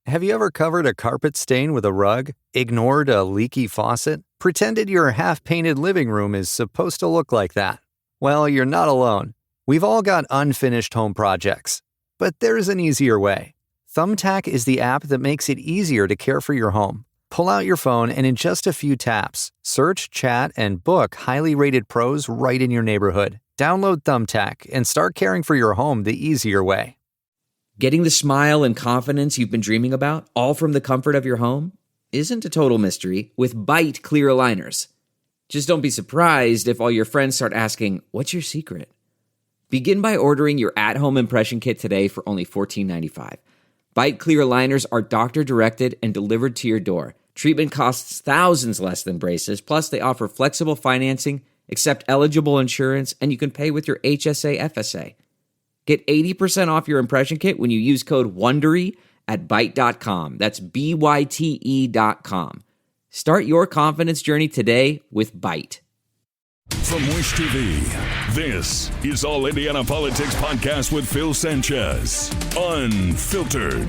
Have you ever covered a carpet stain with a rug, ignored a leaky faucet, pretended your half-painted living room is supposed to look like that? Well, you're not alone. We've all got unfinished home projects. But there's an easier way. Thumbtack is the app that makes it easier to care for your home. Pull out your phone and in just a few taps, search, chat, and book highly rated pros right in your neighborhood. Download Thumbtack and start caring for your home the easier way. Getting the smile and confidence you've been dreaming about, all from the comfort of your home, isn't a total mystery with Byte clear aligners. Just don't be surprised if all your friends start asking, "What's your secret?" Begin by ordering your at-home impression kit today for only $14.95. Byte clear aligners are doctor-directed and delivered to your door. Treatment costs thousands less than braces, plus they offer flexible financing, accept eligible insurance, and you can pay with your HSA FSA. Get 80% off your impression kit when you use code WONDERY at Byte.com. That's BYTE.com. Start your confidence journey today with Byte. From Wish TV, this is All Indiana Politics Podcast with Phil Sanchez. Unfiltered.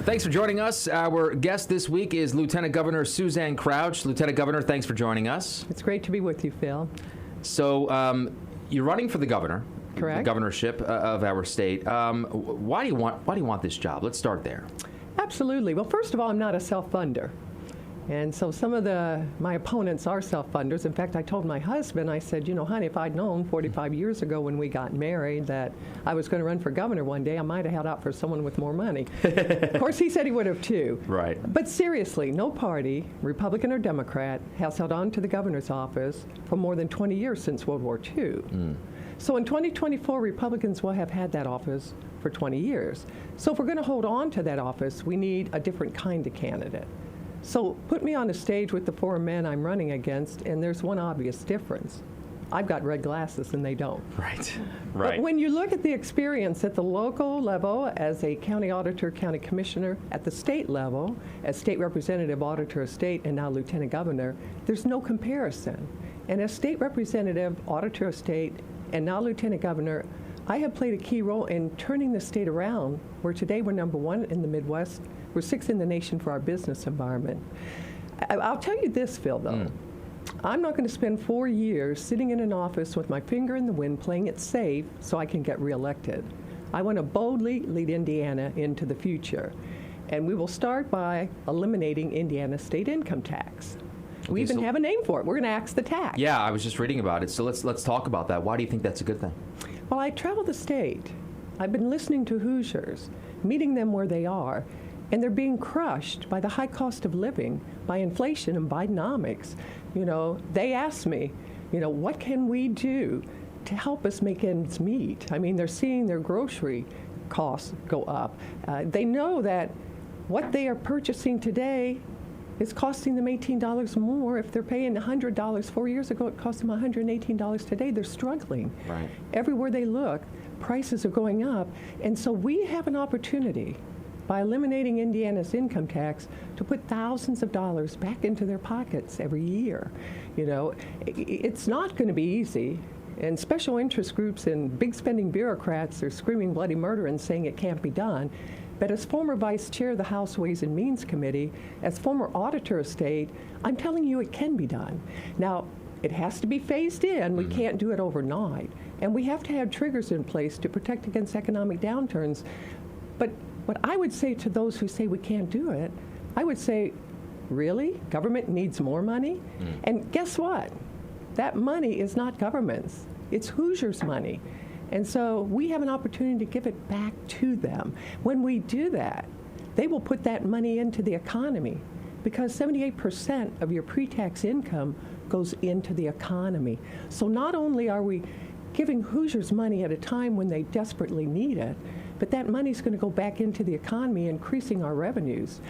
Thanks for joining us. Our guest this week is Lieutenant Governor Suzanne Crouch. Lieutenant Governor, thanks for joining us. It's great to be with you, Phil. So you're running for the governor. Correct. The governorship of our state. Why do you want this job? Let's start there. Absolutely. Well, first of all, I'm not a self-funder. And so some of my opponents are self-funders. In fact, I told my husband, I said, honey, if I'd known 45 years ago when we got married that I was going to run for governor one day, I might have held out for someone with more money. Of course, he said he would have too. Right. But seriously, no party, Republican or Democrat, has held on to the governor's office for more than 20 years since World War II. So in 2024, Republicans will have had that office for 20 years. So if we're going to hold on to that office, we need a different kind of candidate. So put me on a stage with the four men I'm running against, and there's one obvious difference. I've got red glasses and they don't. Right. But when you look at the experience at the local level as a county auditor, county commissioner, at the state level as state representative, auditor of state, and now lieutenant governor, there's no comparison. And as state representative, auditor of state, and now lieutenant governor, I have played a key role in turning the state around, where today we're number one in the Midwest. We're sixth in the nation for our business environment. I'll tell you this, Phil, though. I'm not going to spend 4 years sitting in an office with my finger in the wind, playing it safe so I can get reelected. I want to boldly lead Indiana into the future. And we will start by eliminating Indiana's state income tax. We even have a name for it. We're going to axe the tax. Yeah, I was just reading about it. So let's talk about that. Why do you think that's a good thing? Well, I travel the state. I've been listening to Hoosiers, meeting them where they are, and they're being crushed by the high cost of living, by inflation and Bidenomics. They ask me, what can we do to help us make ends meet? I mean, they're seeing their grocery costs go up. They know that what they are purchasing today is costing them $18 more. If they're paying $100 4 years ago, it cost them $118 today. They're struggling. Right. Everywhere they look, prices are going up. And so we have an opportunity by eliminating Indiana's income tax to put thousands of dollars back into their pockets every year. It's not going to be easy. And special interest groups and big spending bureaucrats are screaming bloody murder and saying it can't be done. But as former vice chair of the House Ways and Means Committee, as former auditor of state, I'm telling you it can be done. Now, it has to be phased in. We can't do it overnight. And we have to have triggers in place to protect against economic downturns. But what I would say to those who say we can't do it, I would say, really? Government needs more money? And guess what? That money is not government's. It's Hoosiers' money. And so we have an opportunity to give it back to them. When we do that, they will put that money into the economy, because 78% of your pre-tax income goes into the economy. So not only are we giving Hoosiers money at a time when they desperately need it, but that money is going to go back into the economy, increasing our revenues.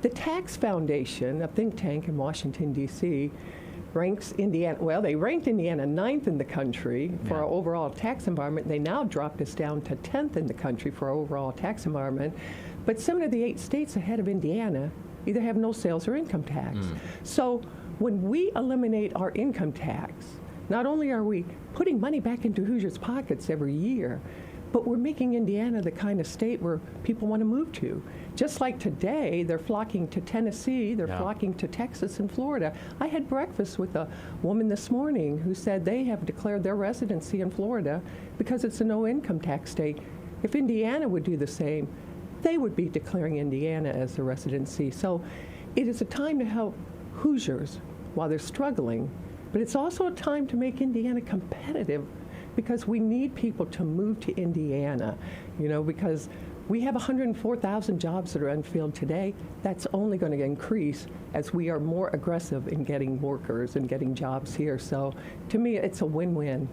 The Tax Foundation, a think tank in Washington, D.C., ranks Indiana, well, they ranked Indiana 9th in the country for our overall tax environment. They now dropped us down to 10th in the country for our overall tax environment. But 7 of the 8 states ahead of Indiana either have no sales or income tax. So when we eliminate our income tax, not only are we putting money back into Hoosiers' pockets every year, but we're making Indiana the kind of state where people want to move to. Just like today, they're flocking to Tennessee, they're flocking to Texas and Florida. I had breakfast with a woman this morning who said they have declared their residency in Florida because it's a no-income tax state. If Indiana would do the same, they would be declaring Indiana as a residency. So it is a time to help Hoosiers while they're struggling, but it's also a time to make Indiana competitive because we need people to move to Indiana, because we have 104,000 jobs that are unfilled today. That's only going to increase as we are more aggressive in getting workers and getting jobs here. So to me, it's a win-win.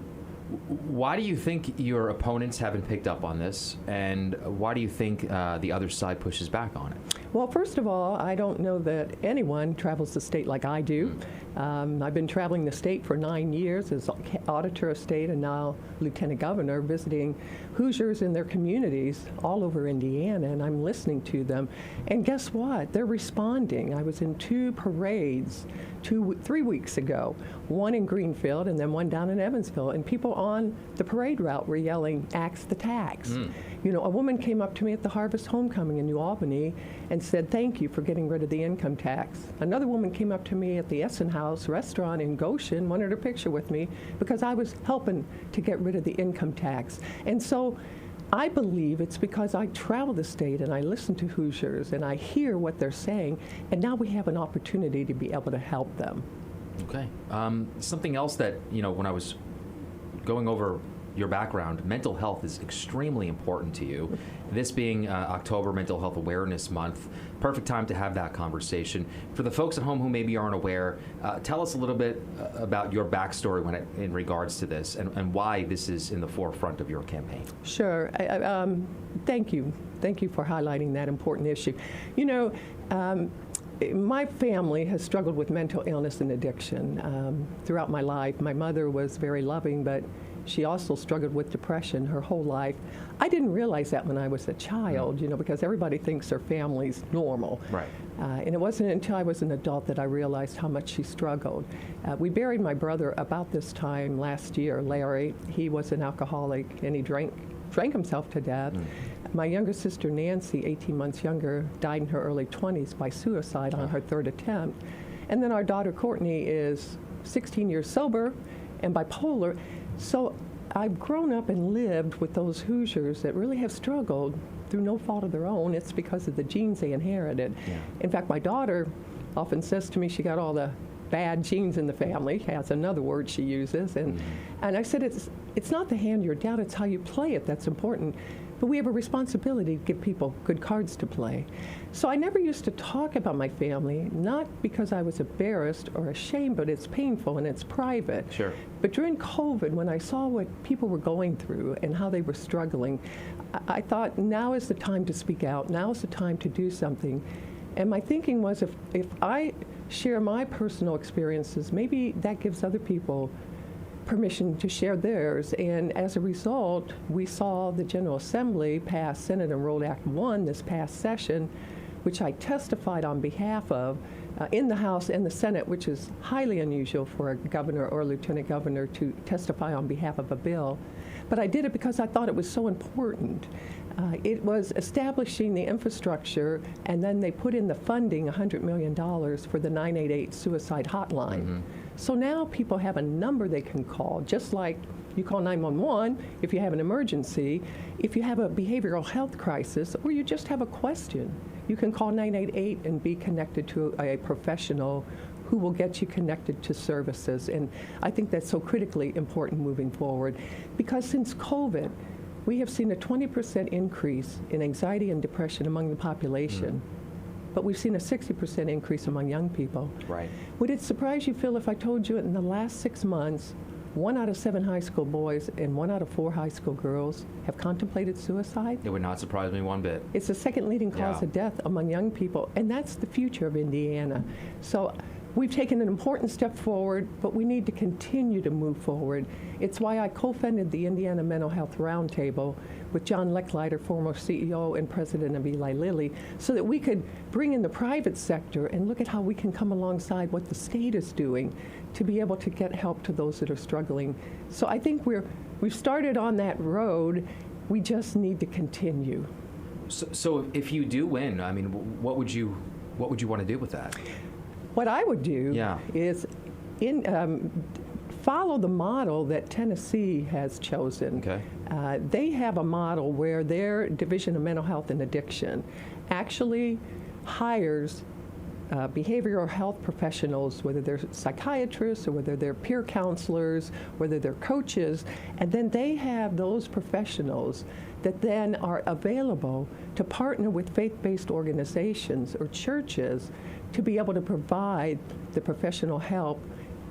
Why do you think your opponents haven't picked up on this, and why do you think the other side pushes back on it? Well, first of all, I don't know that anyone travels the state like I do. I've been traveling the state for 9 years as auditor of state and now lieutenant governor, visiting Hoosiers in their communities all over Indiana, and I'm listening to them. And guess what? They're responding. I was in 2 parades 3 weeks ago, one in Greenfield and then one down in Evansville, and people on the parade route were yelling, "Axe the tax." A woman came up to me at the Harvest Homecoming in New Albany and said, "Thank you for getting rid of the income tax." Another woman came up to me at the Essen House restaurant in Goshen, wanted a picture with me because I was helping to get rid of the income tax. And so I believe it's because I travel the state and I listen to Hoosiers and I hear what they're saying, and now we have an opportunity to be able to help them. Okay. Something else that, when I was going over your background, mental health is extremely important to you. This being October Mental Health Awareness Month, perfect time to have that conversation. For the folks at home who maybe aren't aware, tell us a little bit about your backstory in regards to this and why this is in the forefront of your campaign. Sure. Thank you. Thank you for highlighting that important issue. My family has struggled with mental illness and addiction throughout my life. My mother was very loving, but she also struggled with depression her whole life. I didn't realize that when I was a child, because everybody thinks their family's normal. Right. And it wasn't until I was an adult that I realized how much she struggled. We buried my brother about this time last year, Larry. He was an alcoholic, and he drank himself to death. My younger sister, Nancy, 18 months younger, died in her early 20s by suicide on her 3rd attempt. And then our daughter, Courtney, is 16 years sober and bipolar. So I've grown up and lived with those Hoosiers that really have struggled through no fault of their own. It's because of the genes they inherited. Yeah. In fact, my daughter often says to me she got all the bad genes in the family. Has another word she uses. And I said, it's not the hand you're dealt, it's how you play it that's important. But we have a responsibility to give people good cards to play. So I never used to talk about my family, not because I was embarrassed or ashamed, but it's painful and it's private. Sure. But during COVID, when I saw what people were going through and how they were struggling, I thought now is the time to speak out. Now is the time to do something. And my thinking was if I share my personal experiences, maybe that gives other people permission to share theirs. And as a result, we saw the General Assembly pass Senate Enrolled Act 1 this past session, which I testified on behalf of in the House and the Senate, which is highly unusual for a governor or a lieutenant governor to testify on behalf of a bill. But I did it because I thought it was so important. It was establishing the infrastructure, and then they put in the funding, $100 million, for the 988 suicide hotline. So now people have a number they can call, just like you call 911 if you have an emergency, if you have a behavioral health crisis, or you just have a question. You can call 988 and be connected to a professional who will get you connected to services. And I think that's so critically important moving forward, because since COVID, we have seen a 20% increase in anxiety and depression among the population. But we've seen a 60% increase among young people. Right. Would it surprise you, Phil, if I told you in the last 6 months, 1 out of 7 high school boys and 1 out of 4 high school girls have contemplated suicide? It would not surprise me one bit. It's the second leading cause of death among young people, and that's the future of Indiana. So we've taken an important step forward, but we need to continue to move forward. It's why I co-founded the Indiana Mental Health Roundtable with John Lechleiter, former CEO and president of Eli Lilly, so that we could bring in the private sector and look at how we can come alongside what the state is doing to be able to get help to those that are struggling. So I think we've started on that road. We just need to continue. So if you do win, I mean, what would you want to do with that? What I would do is follow the model that Tennessee has chosen. Okay. They have a model where their Division of Mental Health and Addiction actually hires behavioral health professionals, whether they're psychiatrists or whether they're peer counselors, whether they're coaches, and then they have those professionals that then are available to partner with faith-based organizations or churches to be able to provide the professional help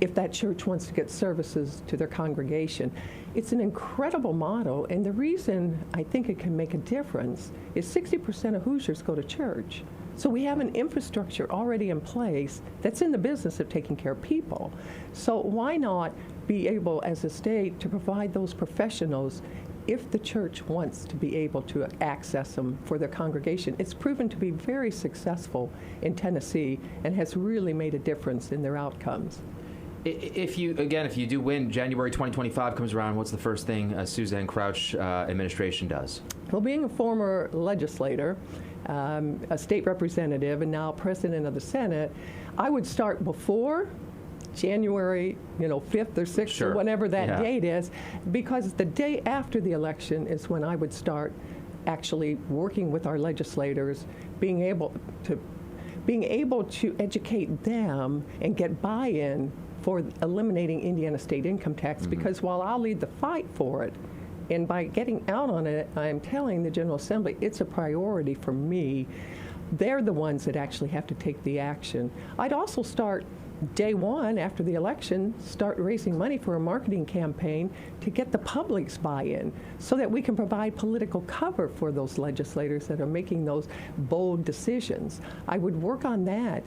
if that church wants to get services to their congregation. It's an incredible model, and the reason I think it can make a difference is 60% of Hoosiers go to church. So we have an infrastructure already in place that's in the business of taking care of people. So why not be able, as a state, to provide those professionals if the church wants to be able to access them for their congregation? It's proven to be very successful in Tennessee and has really made a difference in their outcomes. If you do win, January 2025 comes around, what's the first thing Suzanne Crouch administration does? Well, being a former legislator, a state representative, and now president of the Senate, I would start before January, 5th or 6th, Sure. or whatever that Yeah. date is, because the day after the election is when I would start actually working with our legislators, being able to educate them and get buy-in for eliminating Indiana state income tax, because while I'll lead the fight for it, and by getting out on it, I'm telling the General Assembly it's a priority for me. They're the ones that actually have to take the action. I'd also start day one after the election, start raising money for a marketing campaign to get the public's buy-in so that we can provide political cover for those legislators that are making those bold decisions. I would work on that,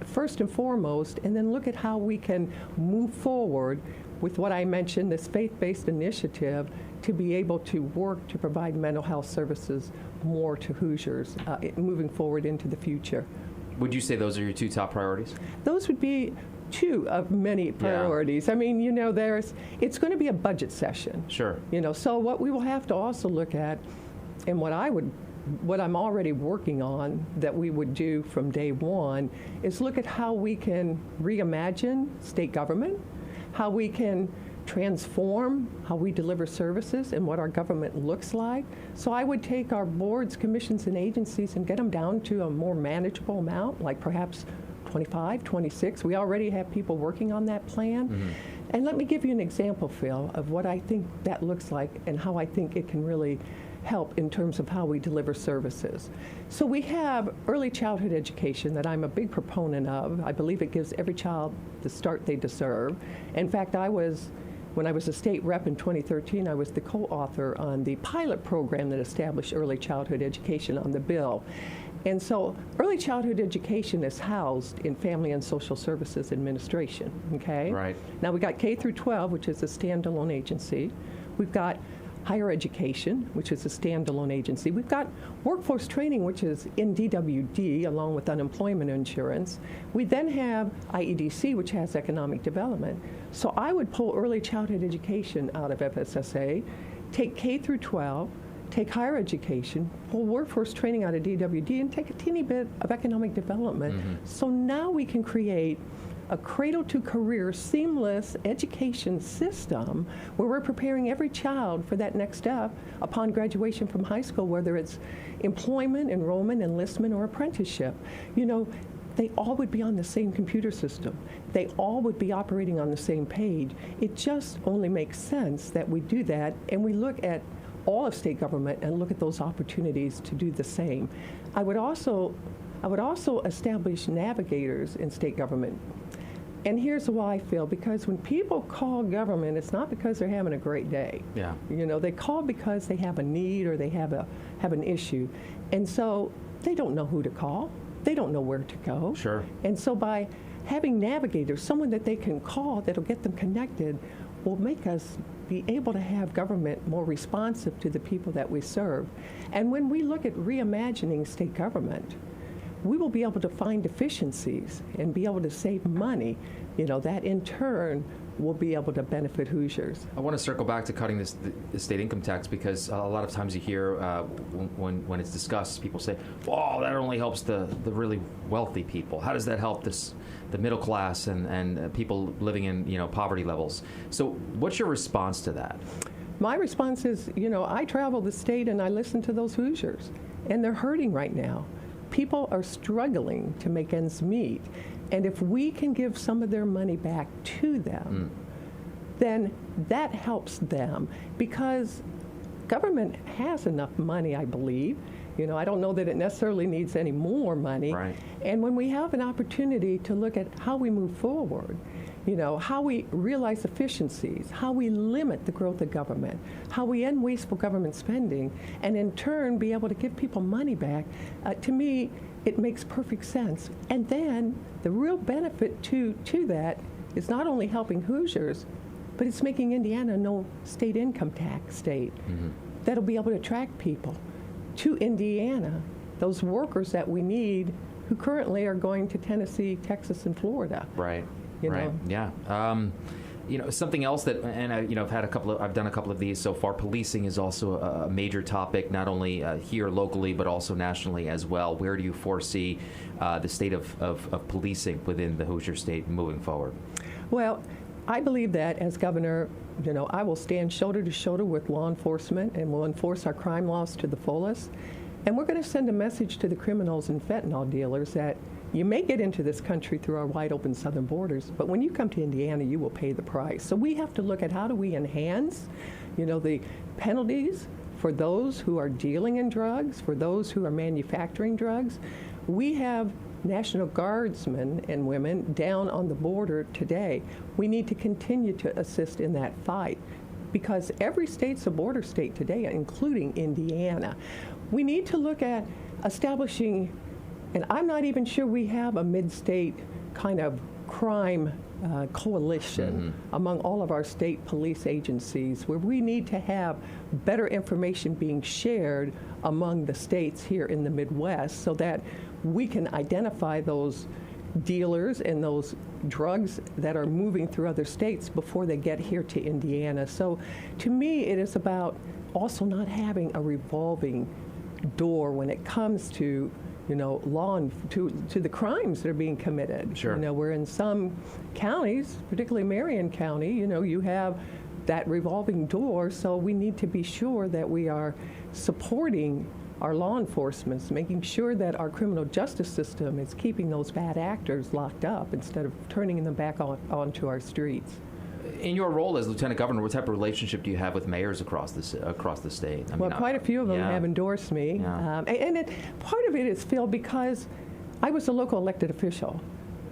first and foremost, and then look at how we can move forward with what I mentioned, this faith-based initiative, to be able to work to provide mental health services more to Hoosiers moving forward into the future. Would you say those are your two top priorities? Those would be two of many priorities. I mean, it's going to be a budget session. Sure. So what we will have to also look at, and what I'm already working on that we would do from day one, is look at how we can reimagine state government, how we can transform how we deliver services and what our government looks like. So I would take our boards, commissions, and agencies and get them down to a more manageable amount, like perhaps 25, 26. We already have people working on that plan. Mm-hmm. And let me give you an example, Phil, of what I think that looks like and how I think it can really help in terms of how we deliver services. So we have early childhood education that I'm a big proponent of. I believe it gives every child the start they deserve. In fact, when I was a state rep in 2013, I was the co-author on the pilot program that established early childhood education on the bill. And so early childhood education is housed in Family and Social Services Administration, okay? Right. Now we got K through 12, which is a standalone agency. We've got higher education, which is a standalone agency. We've got workforce training, which is in DWD, along with unemployment insurance. We then have IEDC, which has economic development. So I would pull early childhood education out of FSSA, take K through 12, take higher education, pull workforce training out of DWD, and take a teeny bit of economic development. Mm-hmm. So now we can create a cradle-to-career seamless education system where we're preparing every child for that next step upon graduation from high school, whether it's employment, enrollment, enlistment, or apprenticeship. They all would be on the same computer system. They all would be operating on the same page. It just only makes sense that we do that, and we look at all of state government and look at those opportunities to do the same. I would also establish navigators in state government. And here's why I feel, because when people call government, it's not because they're having a great day. Yeah. They call because they have a need or they have an issue. And so they don't know who to call. They don't know where to go. Sure. And so by having navigators, someone that they can call that'll get them connected, will make us be able to have government more responsive to the people that we serve. And when we look at reimagining state government, we will be able to find efficiencies and be able to save money, that in turn will be able to benefit Hoosiers. I want to circle back to cutting the state income tax, because a lot of times you hear when it's discussed, people say, "Oh, that only helps the really wealthy people. How does that help the middle class and people living in poverty levels?" So, what's your response to that? My response is, I travel the state and I listen to those Hoosiers, and they're hurting right now. People are struggling to make ends meet. And if we can give some of their money back to them, then that helps them, because government has enough money, I believe. I don't know that it necessarily needs any more money. Right. And when we have an opportunity to look at how we move forward, how we realize efficiencies, how we limit the growth of government, how we end wasteful government spending, and in turn be able to give people money back, to me, it makes perfect sense. And then the real benefit to that is not only helping Hoosiers, but it's making Indiana no state income tax state. That'll be able to attract people to Indiana, those workers that we need who currently are going to Tennessee, Texas, and Florida. Right. You right. know? Yeah. Something else that, and I've done a couple of these so far. Policing is also a major topic, not only here locally, but also nationally as well. Where do you foresee the state of policing within the Hoosier State moving forward? Well, I believe that as governor, I will stand shoulder to shoulder with law enforcement, and we'll enforce our crime laws to the fullest. And we're going to send a message to the criminals and fentanyl dealers that you may get into this country through our wide open southern borders, but when you come to Indiana, you will pay the price. So we have to look at how do we enhance, the penalties for those who are dealing in drugs, for those who are manufacturing drugs. We have National Guardsmen and women down on the border today. We need to continue to assist in that fight, because every state's a border state today, including Indiana. We need to look at establishing, and I'm not even sure we have a mid-state kind of crime coalition among all of our state police agencies, where we need to have better information being shared among the states here in the Midwest, so that we can identify those dealers and those drugs that are moving through other states before they get here to Indiana. So to me, it is about also not having a revolving door when it comes to to the crimes that are being committed. Sure. Where in some counties, particularly Marion County, you have that revolving door. So we need to be sure that we are supporting our law enforcement, making sure that our criminal justice system is keeping those bad actors locked up instead of turning them back onto our streets. In your role as Lieutenant Governor, what type of relationship do you have with mayors across the state? Quite a few of them have endorsed me. Yeah. Part of it is, Phil, because I was a local elected official.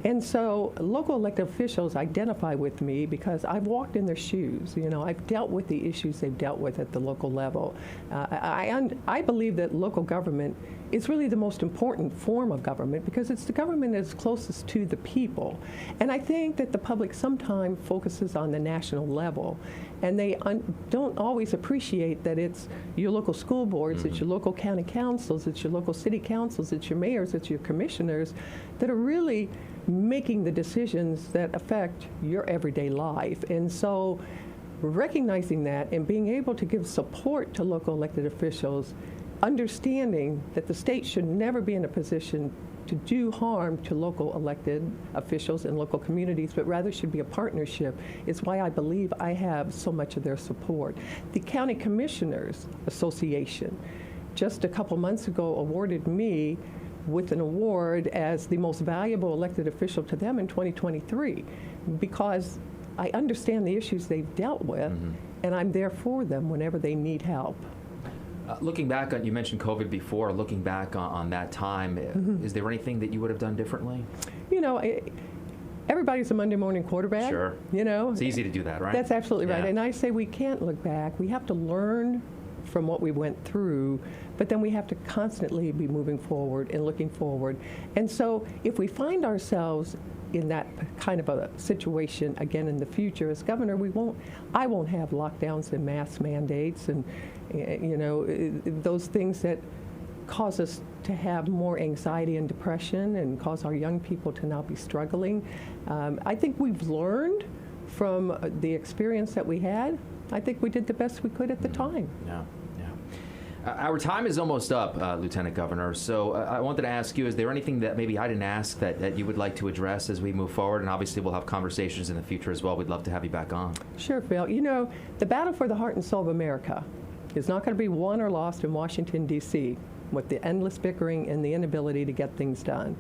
And so local elected officials identify with me because I've walked in their shoes. I've dealt with the issues they've dealt with at the local level. I believe that local government is really the most important form of government, because it's the government that's closest to the people. And I think that the public sometimes focuses on the national level, and they don't always appreciate that it's your local school boards, it's your local county councils, it's your local city councils, it's your mayors, it's your commissioners that are really making the decisions that affect your everyday life. And so recognizing that and being able to give support to local elected officials, understanding that the state should never be in a position to do harm to local elected officials and local communities, but rather should be a partnership, is why I believe I have so much of their support. The County Commissioners Association just a couple months ago awarded me with an award as the most valuable elected official to them in 2023, because I understand the issues they've dealt with, and I'm there for them whenever they need help. Looking back on, you mentioned COVID before, looking back on that time, is there anything that you would have done differently? Everybody's a Monday morning quarterback. Sure. It's easy to do that, right? That's absolutely right. Yeah. And I say we can't look back. We have to learn from what we went through, but then we have to constantly be moving forward and looking forward. And so if we find ourselves in that kind of a situation again in the future, as governor, I won't have lockdowns and mask mandates and those things that cause us to have more anxiety and depression and cause our young people to now be struggling. I think we've learned from the experience that we had, I think we did the best we could at the time. Yeah. Our time is almost up, Lieutenant Governor. So I wanted to ask you, is there anything that maybe I didn't ask that you would like to address as we move forward? And obviously we'll have conversations in the future as well. We'd love to have you back on. Sure, Phil. You know, the battle for the heart and soul of America is not going to be won or lost in Washington, D.C., with the endless bickering and the inability to get things done.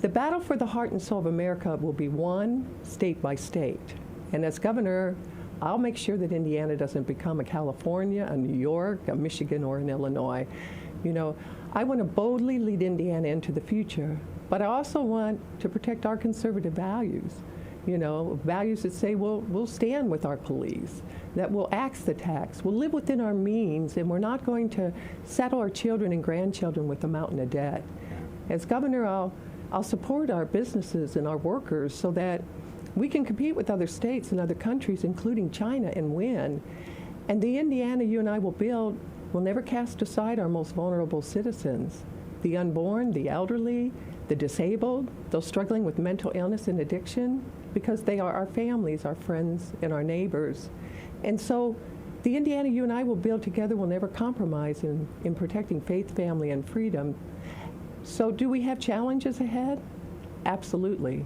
The battle for the heart and soul of America will be won state by state. And as governor, I'll make sure that Indiana doesn't become a California, a New York, a Michigan, or an Illinois. You know, I want to boldly lead Indiana into the future, but I also want to protect our conservative values. You know, values that say we'll stand with our police, that we'll axe the tax, we'll live within our means, and we're not going to saddle our children and grandchildren with a mountain of debt. As governor, I'll support our businesses and our workers so that we can compete with other states and other countries, including China, and win. And the Indiana you and I will build will never cast aside our most vulnerable citizens, the unborn, the elderly, the disabled, those struggling with mental illness and addiction, because they are our families, our friends, and our neighbors. And so the Indiana you and I will build together will never compromise in protecting faith, family, and freedom. So do we have challenges ahead? Absolutely.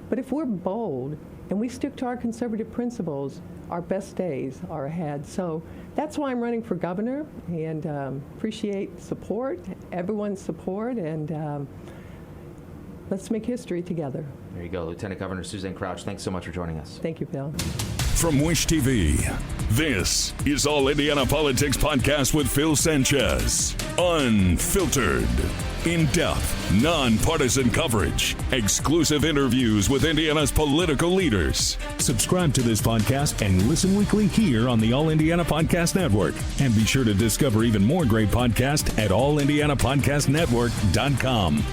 But if we're bold and we stick to our conservative principles, our best days are ahead. So that's why I'm running for governor, and appreciate support, everyone's support, and let's make history together. There you go, Lieutenant Governor Suzanne Crouch. Thanks so much for joining us. Thank you, Bill. From Wish TV, this is All Indiana Politics Podcast with Phil Sanchez. Unfiltered, in-depth, nonpartisan coverage, exclusive interviews with Indiana's political leaders. Subscribe to this podcast and listen weekly here on the All Indiana Podcast Network. And be sure to discover even more great podcasts at allindianapodcastnetwork.com.